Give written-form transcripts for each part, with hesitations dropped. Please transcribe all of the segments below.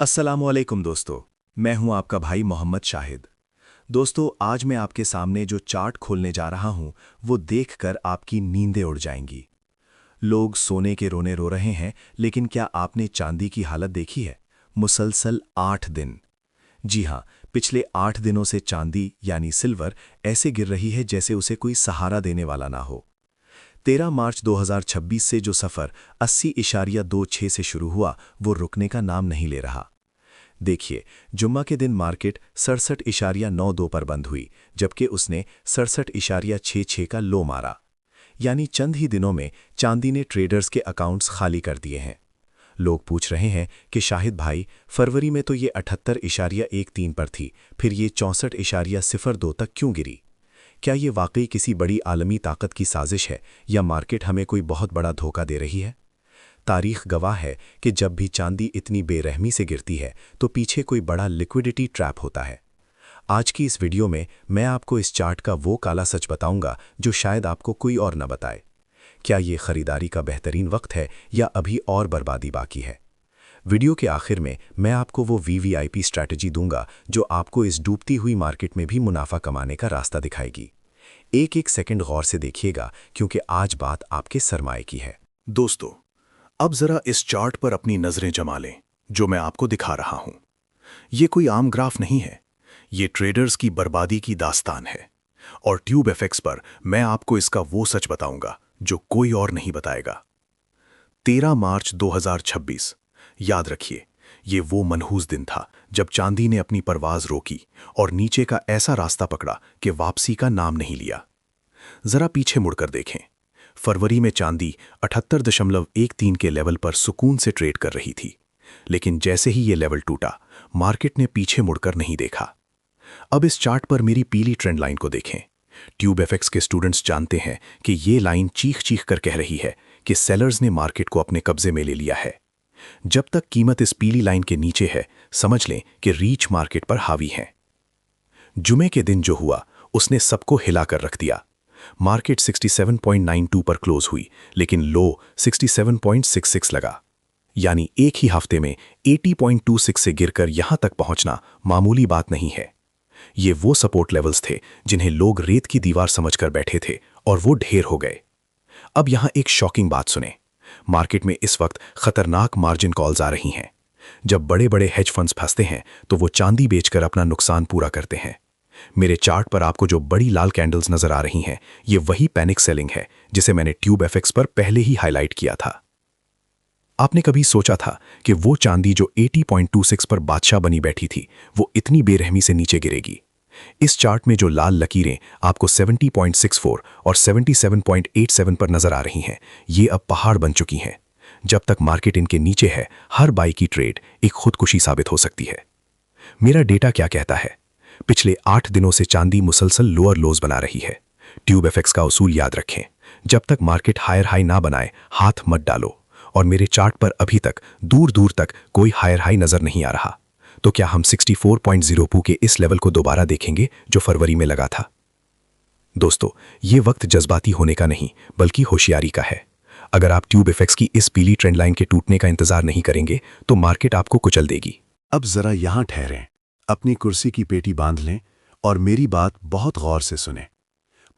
अस्सलामुअलैकुम दोस्तों। मैं हूं आपका भाई मोहम्मद शाहिद। दोस्तों, आज मैं आपके सामने जो चार्ट खोलने जा रहा हूं वो देखकर आपकी नींदें उड़ जाएंगी। लोग सोने के रोने रो रहे हैं, लेकिन क्या आपने चांदी की हालत देखी है? मुसलसल 8 दिन। जी हां, पिछले 8 दिनों से चांदी यानी सिल्वर ऐसे गिर रही है जैसे उसे कोई सहारा देने वाला ना हो। 13 मार्च 2026 से जो सफ़र 80.26 से शुरू हुआ वो रुकने का नाम नहीं ले रहा। देखिए, जुम्मा के दिन मार्केट 67.92 पर बंद हुई, जबकि उसने 67.66 का लो मारा। यानी चंद ही दिनों में चांदी ने ट्रेडर्स के अकाउंट्स खाली कर दिए हैं। लोग पूछ रहे हैं कि शाहिद भाई, फरवरी में तो ये 78.13 पर थी, फिर ये 64.02 तक क्यों गिरी? क्या ये वाकई किसी बड़ी आलमी ताकत की साजिश है या मार्केट हमें कोई बहुत बड़ा धोखा दे रही है? तारीख गवाह है कि जब भी चांदी इतनी बेरहमी से गिरती है तो पीछे कोई बड़ा लिक्विडिटी ट्रैप होता है। आज की इस वीडियो में मैं आपको इस चार्ट का वो काला सच बताऊंगा जो शायद आपको कोई और न बताए। क्या ये खरीदारी का बेहतरीन वक्त है या अभी और बर्बादी बाकी है? वीडियो के आखिर में मैं आपको वो वीवीआईपी स्ट्रैटेजी दूंगा जो आपको इस डूबती हुई मार्केट में भी मुनाफा कमाने का रास्ता दिखाएगी। एक एक सेकंड गौर से देखिएगा, क्योंकि आज बात आपके सरमाए की है। दोस्तों, अब जरा इस चार्ट पर अपनी नजरें जमा लें जो मैं आपको दिखा रहा हूं। ये कोई आम ग्राफ नहीं है, ये ट्रेडर्स की बर्बादी की दास्तान है। और ट्यूब एफएक्स पर मैं आपको इसका वो सच बताऊंगा जो कोई और नहीं बताएगा। 13 मार्च 2026, याद रखिए, ये वो मनहूस दिन था जब चांदी ने अपनी परवाज रोकी और नीचे का ऐसा रास्ता पकड़ा कि वापसी का नाम नहीं लिया। जरा पीछे मुड़कर देखें। फरवरी में चांदी 78.13 के लेवल पर सुकून से ट्रेड कर रही थी, लेकिन जैसे ही ये लेवल टूटा, मार्केट ने पीछे मुड़कर नहीं देखा। अब इस चार्ट पर मेरी पीली ट्रेंड लाइन को देखें। ट्यूब एफएक्स के स्टूडेंट्स जानते हैं कि ये लाइन चीख चीख कर कह रही है कि सेलर्स ने मार्केट को अपने कब्जे में ले लिया है। जब तक कीमत इस पीली लाइन के नीचे है, समझ लें कि रीच मार्केट पर हावी है। जुमे के दिन जो हुआ उसने सबको हिला कर रख दिया। मार्केट 67.92 पर क्लोज हुई, लेकिन लो 67.66 लगा। यानी एक ही हफ्ते में 80.26 से गिरकर यहां तक पहुंचना मामूली बात नहीं है। ये वो सपोर्ट लेवल्स थे जिन्हें लोग रेत की दीवार समझकर बैठे थे, और वो ढेर हो गए। अब यहां एक शॉकिंग बात सुने। मार्केट में इस वक्त खतरनाक मार्जिन कॉल्स आ रही हैं। जब बड़े बड़े हेज फंड्स फंसते हैं तो वो चांदी बेचकर अपना नुकसान पूरा करते हैं। मेरे चार्ट पर आपको जो बड़ी लाल कैंडल्स नजर आ रही हैं, ये वही पैनिक सेलिंग है जिसे मैंने ट्यूब एफएक्स पर पहले ही हाईलाइट किया था। आपने कभी सोचा था कि वो चांदी जो 80.26 पर बादशाह बनी बैठी थी, वो इतनी बेरहमी से नीचे गिरेगी? इस चार्ट में जो लाल लकीरें आपको 70.64 और 77.87 पर नजर आ रही हैं, ये अब पहाड़ बन चुकी हैं। जब तक मार्केट इनके नीचे है, हर बाई की ट्रेड एक खुदकुशी साबित हो सकती है। मेरा डेटा क्या कहता है? पिछले 8 दिनों से चांदी मुसलसल लोअर लोज बना रही है। ट्यूब एफएक्स का उसूल याद रखें, जब तक मार्केट हायर हाई ना बनाए, हाथ मत डालो। और मेरे चार्ट पर अभी तक दूर दूर तक कोई हायर हाई नजर नहीं आ रहा। तो क्या हम 64.02 के इस लेवल को दोबारा देखेंगे जो फरवरी में लगा था? दोस्तों, ये वक्त जज्बाती होने का नहीं बल्कि होशियारी का है। अगर आप ट्यूब एफएक्स की इस पीली ट्रेंड लाइन के टूटने का इंतजार नहीं करेंगे तो मार्केट आपको कुचल देगी। अब जरा यहां ठहरें, अपनी कुर्सी की पेटी बांध लें और मेरी बात बहुत गौर से सुनें।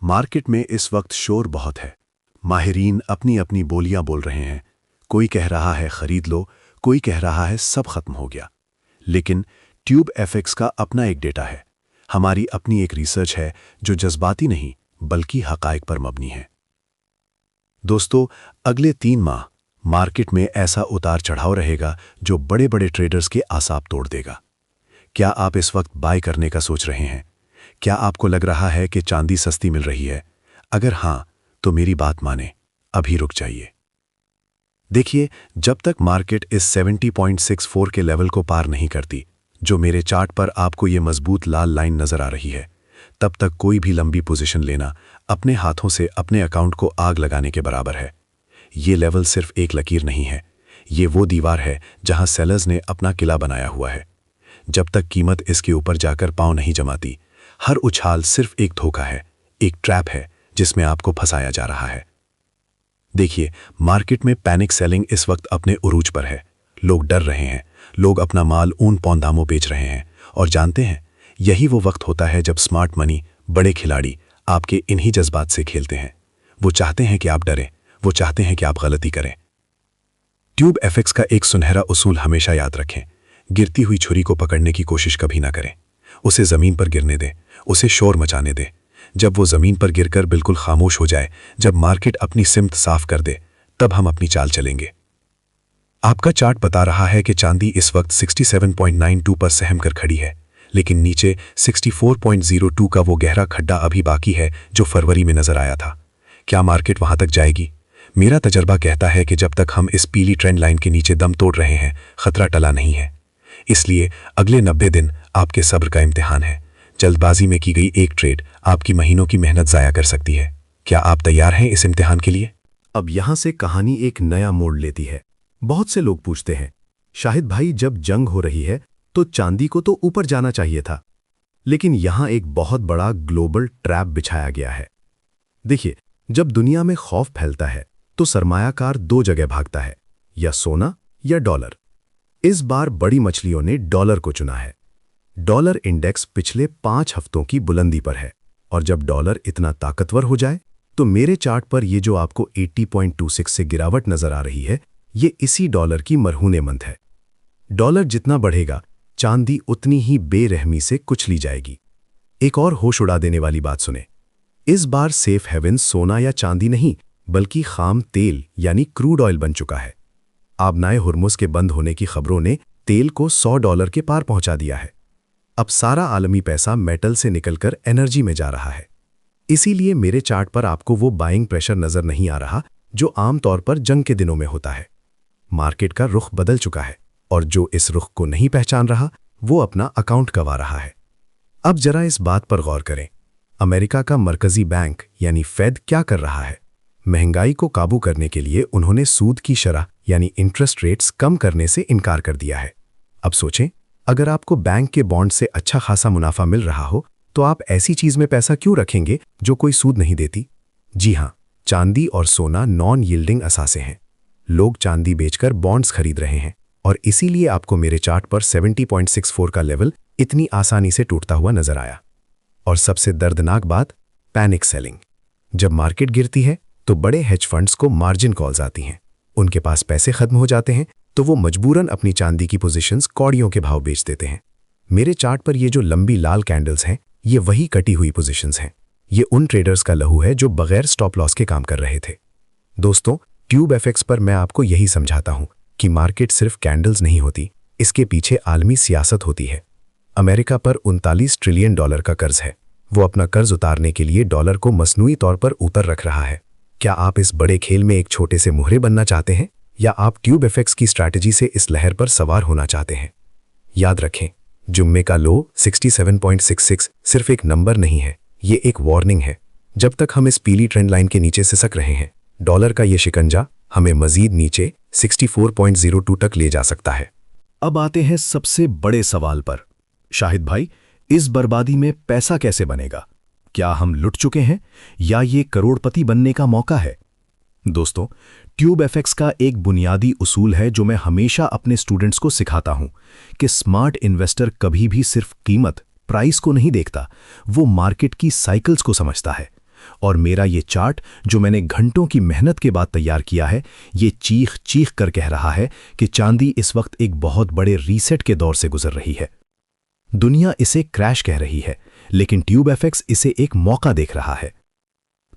मार्केट में इस वक्त शोर बहुत है। माहिरीन अपनी अपनी बोलियां बोल रहे हैं। कोई कह रहा है खरीद लो, कोई कह रहा है सब खत्म हो गया। लेकिन ट्यूब एफएक्स का अपना एक डेटा है, हमारी अपनी एक रिसर्च है जो जज्बाती नहीं बल्कि हकायक पर मबनी है। दोस्तों, अगले 3 माह मार्केट में ऐसा उतार चढ़ाव रहेगा जो बड़े बड़े ट्रेडर्स के आसाब तोड़ देगा। क्या आप इस वक्त बाय करने का सोच रहे हैं? क्या आपको लग रहा है कि चांदी सस्ती मिल रही है? अगर हां, तो मेरी बात माने, अभी रुक जाइए। देखिए, जब तक मार्केट इस 70.64 के लेवल को पार नहीं करती, जो मेरे चार्ट पर आपको ये मजबूत लाल लाइन नजर आ रही है, तब तक कोई भी लंबी पोजीशन लेना अपने हाथों से अपने अकाउंट को आग लगाने के बराबर है। ये लेवल सिर्फ एक लकीर नहीं है, ये वो दीवार है जहां सेलर्स ने अपना किला बनाया हुआ है। जब तक कीमत इसके ऊपर जाकर पांव नहीं जमाती, हर उछाल सिर्फ एक धोखा है, एक ट्रैप है जिसमें आपको फंसाया जा रहा है। देखिए, मार्केट में पैनिक सेलिंग इस वक्त अपने उरूज पर है। लोग डर रहे हैं, लोग अपना माल ऊन पौन दामों बेच रहे हैं और जानते हैं यही वो वक्त होता है जब स्मार्ट मनी, बड़े खिलाड़ी आपके इन्हीं जज्बात से खेलते हैं। वो चाहते हैं कि आप डरें, वो चाहते हैं कि आप गलती करें। ट्यूब एफएक्स का एक सुनहरा उसूल हमेशा याद रखें, गिरती हुई छुरी को पकड़ने की कोशिश कभी ना करें। उसे ज़मीन पर गिरने दें, उसे शोर मचाने दें। जब वो ज़मीन पर गिरकर बिल्कुल खामोश हो जाए, जब मार्केट अपनी सिमत साफ कर दे, तब हम अपनी चाल चलेंगे। आपका चार्ट बता रहा है कि चांदी इस वक्त 67.92 पर सहम कर खड़ी है, लेकिन नीचे 64.02 का वो गहरा खड्डा अभी बाकी है जो फरवरी में नजर आया था। क्या मार्केट वहां तक जाएगी? मेरा तजर्बा कहता है कि जब तक हम इस पीली ट्रेंड लाइन के नीचे दम तोड़ रहे हैं, खतरा टला नहीं है। इसलिए अगले 90 दिन आपके सब्र का इम्तिहान है। जल्दबाजी में की गई एक ट्रेड आपकी महीनों की मेहनत ज़ाया कर सकती है। क्या आप तैयार हैं इस इम्तिहान के लिए? अब यहां से कहानी एक नया मोड़ लेती है। बहुत से लोग पूछते हैं, शाहिद भाई जब जंग हो रही है तो चांदी को तो ऊपर जाना चाहिए था, लेकिन यहां एक बहुत बड़ा ग्लोबल ट्रैप बिछाया गया है। देखिए, जब दुनिया में खौफ फैलता है तो सरमायाकार दो जगह भागता है, या सोना या डॉलर। इस बार बड़ी मछलियों ने डॉलर को चुना है। डॉलर इंडेक्स पिछले 5 हफ्तों की बुलंदी पर है, और जब डॉलर इतना ताकतवर हो जाए तो मेरे चार्ट पर ये जो आपको 80.26 से गिरावट नजर आ रही है, ये इसी डॉलर की मरहूने मंद है। डॉलर जितना बढ़ेगा, चांदी उतनी ही बेरहमी से कुचली जाएगी। एक और होश उड़ा देने वाली बात सुने। इस बार सेफ हेवन सोना या चांदी नहीं, बल्कि खाम तेल यानी क्रूड ऑयल बन चुका है। आबनाए हुर्मुज के बंद होने की खबरों ने तेल को $100 के पार पहुंचा दिया है। अब सारा आलमी पैसा मेटल से निकलकर एनर्जी में जा रहा है। इसीलिए मेरे चार्ट पर आपको वो बाइंग प्रेशर नजर नहीं आ रहा जो आमतौर पर जंग के दिनों में होता है। मार्केट का रुख बदल चुका है, और जो इस रुख को नहीं पहचान रहा वो अपना अकाउंट गंवा रहा है। अब जरा इस बात पर गौर करें, अमेरिका का मरकजी बैंक यानी फेड क्या कर रहा है? महंगाई को काबू करने के लिए उन्होंने सूद की शरह यानी इंटरेस्ट रेट्स कम करने से इनकार कर दिया है। अब सोचें, अगर आपको बैंक के बॉन्ड से अच्छा खासा मुनाफा मिल रहा हो तो आप ऐसी चीज में पैसा क्यों रखेंगे जो कोई सूद नहीं देती? जी हां, चांदी और सोना नॉन यील्डिंग असासे हैं। लोग चांदी बेचकर बॉन्ड्स खरीद रहे हैं, और इसीलिए आपको मेरे चार्ट पर 70.64 का लेवल इतनी आसानी से टूटता हुआ नजर आया। और सबसे दर्दनाक बात, पैनिक सेलिंग। जब मार्केट गिरती है तो बड़े हेज फंड्स को मार्जिन कॉल्स आती हैं। उनके पास पैसे खत्म हो जाते हैं तो वो मजबूरन अपनी चांदी की पोजीशंस कौड़ियों के भाव बेच देते हैं। मेरे चार्ट पर ये जो लंबी लाल कैंडल्स हैं, ये वही कटी हुई पोजीशंस हैं। ये उन ट्रेडर्स का लहू है जो बगैर स्टॉप लॉस के काम कर रहे थे। दोस्तों, ट्यूब एफएक्स पर मैं आपको यही समझाता हूं कि मार्केट सिर्फ कैंडल्स नहीं होती, इसके पीछे आलमी सियासत होती है। अमेरिका पर $39 ट्रिलियन का कर्ज है। वो अपना कर्ज उतारने के लिए डॉलर को मसनूई तौर पर ऊपर रख रहा है। क्या आप इस बड़े खेल में एक छोटे से मुहरे बनना चाहते हैं, या आप ट्यूब एफएक्स की स्ट्रैटेजी से इस लहर पर सवार होना चाहते हैं? याद रखें, जुम्मे का लो 67.66 सिर्फ एक नंबर नहीं है, ये एक वार्निंग है। जब तक हम इस पीली ट्रेंड लाइन के नीचे सिसक रहे हैं, डॉलर का ये शिकंजा हमें मजीद नीचे 64.02 तक ले जा सकता है। अब आते हैं सबसे बड़े सवाल पर। शाहिद भाई, इस बर्बादी में पैसा कैसे बनेगा? क्या हम लुट चुके हैं, या ये करोड़पति बनने का मौका है? दोस्तों, ट्यूब एफएक्स का एक बुनियादी उसूल है जो मैं हमेशा अपने स्टूडेंट्स को सिखाता हूं कि स्मार्ट इन्वेस्टर कभी भी सिर्फ कीमत, प्राइस को नहीं देखता, वो मार्केट की साइकिल्स को समझता है। और मेरा ये चार्ट जो मैंने घंटों की मेहनत के बाद तैयार किया है, ये चीख चीख कर कह रहा है कि चांदी इस वक्त एक बहुत बड़े रीसेट के दौर से गुजर रही है। दुनिया इसे क्रैश कह रही है, लेकिन ट्यूब एफएक्स इसे एक मौका देख रहा है।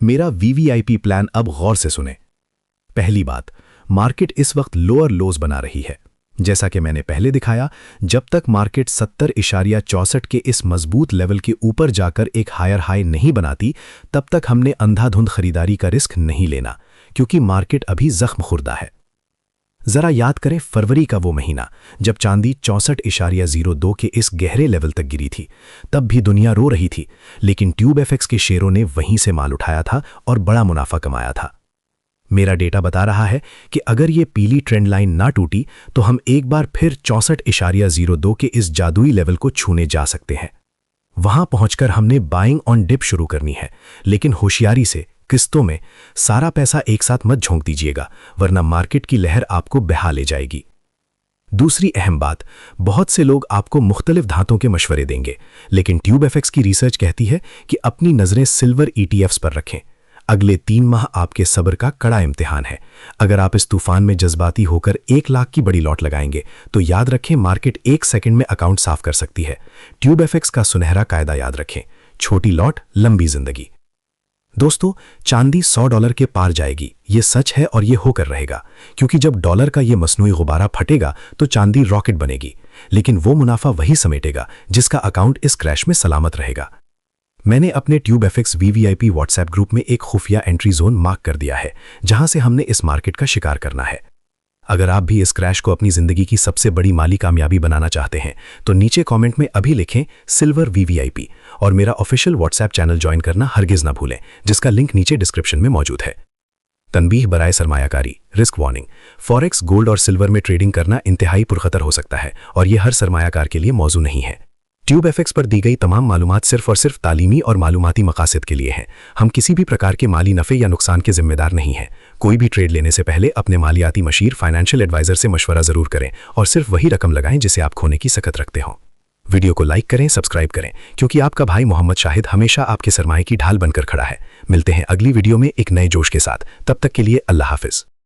मेरा वीवीआईपी प्लान अब गौर से सुने। पहली बात, मार्केट इस वक्त लोअर लोज बना रही है। जैसा कि मैंने पहले दिखाया, जब तक मार्केट 70.64 के इस मजबूत लेवल के ऊपर जाकर एक हायर हाई नहीं बनाती, तब तक हमने अंधाधुंध खरीदारी का रिस्क नहीं लेना, क्योंकि मार्केट अभी जख्म खुर्दा है। जरा याद करें फरवरी का वो महीना जब चांदी 64.02 के इस गहरे लेवल तक गिरी थी। तब भी दुनिया रो रही थी, लेकिन ट्यूब एफएक्स के शेयरों ने वहीं से माल उठाया था और बड़ा मुनाफा कमाया था। मेरा डेटा बता रहा है कि अगर ये पीली ट्रेंड लाइन ना टूटी तो हम एक बार फिर 64.02 के इस जादुई लेवल को छूने जा सकते हैं। वहां पहुंचकर हमने बाइंग ऑन डिप शुरू करनी है, लेकिन होशियारी से, किस्तों में। सारा पैसा एक साथ मत झोंक दीजिएगा, वरना मार्केट की लहर आपको बहा ले जाएगी। दूसरी अहम बात, बहुत से लोग आपको मुख्तलिफ धातों के मशवरे देंगे, लेकिन ट्यूबएफएक्स की रिसर्च कहती है कि अपनी नज़रें सिल्वर ETFs पर रखें। अगले 3 माह आपके सब्र का कड़ा इम्तिहान है। अगर आप इस तूफान में जज्बाती होकर 1 लाख की बड़ी लॉट लगाएंगे तो याद रखें, मार्केट 1 सेकंड में अकाउंट साफ कर सकती है। ट्यूबएफएक्स का सुनहरा कायदा याद रखें, छोटी लॉट लंबी जिंदगी। दोस्तों, चांदी $100 के पार जाएगी, ये सच है और ये होकर रहेगा, क्योंकि जब डॉलर का ये मसनूई गुब्बारा फटेगा तो चांदी रॉकेट बनेगी, लेकिन वो मुनाफा वही समेटेगा जिसका अकाउंट इस क्रैश में सलामत रहेगा। मैंने अपने ट्यूबएफएक्स VVIP व्हाट्सएप ग्रुप में एक खुफिया एंट्री जोन मार्क कर दिया है, जहां से हमने इस मार्केट का शिकार करना है। अगर आप भी इस क्रैश को अपनी जिंदगी की सबसे बड़ी माली कामयाबी बनाना चाहते हैं तो नीचे कमेंट में अभी लिखें सिल्वर VVIP और मेरा ऑफिशियल व्हाट्सएप चैनल ज्वाइन करना हरगिज ना भूलें, जिसका लिंक नीचे डिस्क्रिप्शन में मौजूद है। तनबीह बराए सरमायाकारी, रिस्क वार्निंग। फॉरेक्स, गोल्ड और सिल्वर में ट्रेडिंग करना इंतहाई पुरखतर हो सकता है और यह हर सरमायाकार के लिए मौजू नहीं है। ट्यूबएफएक्स पर दी गई तमाम मालूमात सिर्फ और सिर्फ तालीमी और मालूमाती मकासद के लिए हैं। हम किसी भी प्रकार के माली नफ़े या नुकसान के जिम्मेदार नहीं हैं। कोई भी ट्रेड लेने से पहले अपने मालियाती मशीर फाइनेंशियल एडवाइजर से मशवरा जरूर करें और सिर्फ वही रकम लगाएं जिसे आप खोने की सकत रखते हों। वीडियो को लाइक करें, सब्सक्राइब करें, क्योंकि आपका भाई मोहम्मद शाहिद हमेशा आपके सरमाए की ढाल बनकर खड़ा है। मिलते हैं अगली वीडियो में एक नए जोश के साथ। तब तक के लिए अल्लाह हाफिज।